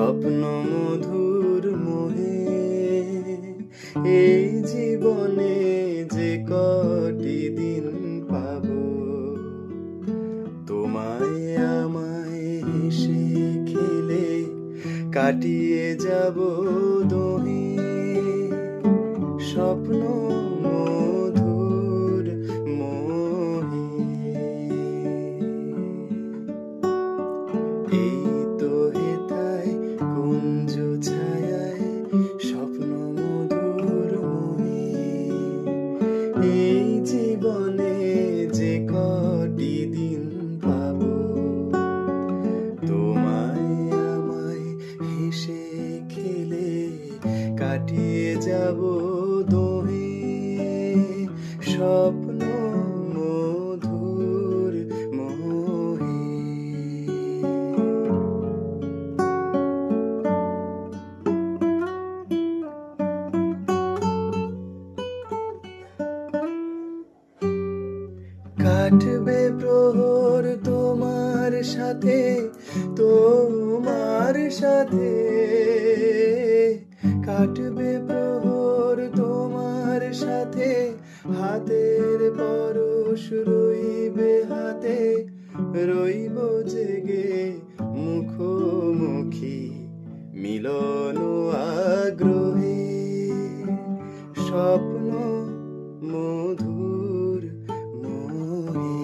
স্বপ্ন মধুর মোহে এই জীবনে যে কটি দিন পাবো, তোমায় আমায় হেসে খেলে কাটিয়ে যাব দোহে। স্বপ্ন মধুর মোহে এই তো হেথায় কুঞ্জ ছায়ায় স্বপ্ন মধুর মোহে এই জীবনে যে কটি দিন পাবো, তোমায় আমায় হেসে খেলে কাটিয়ে যাব দোহে। স্বপ্ন মধুর মোহে কাটবে প্রহর তোমার সাথে, তোমার সাথে কাটবে প্রহর তোমার সাথে। হাতের পরশ রইবে হাতে, রইব জেগে মুখোমুখি মিলন আগ্রহে। স্বপ্ন মধুর মোহে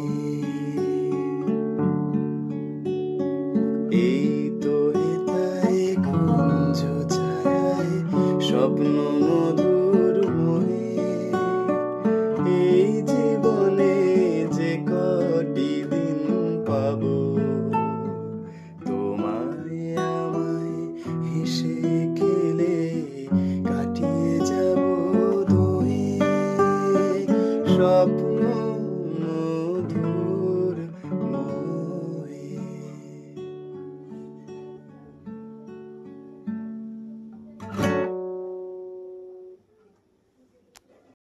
এই তো হেথায় কুঞ্জ ছায়ায় স্বপ্ন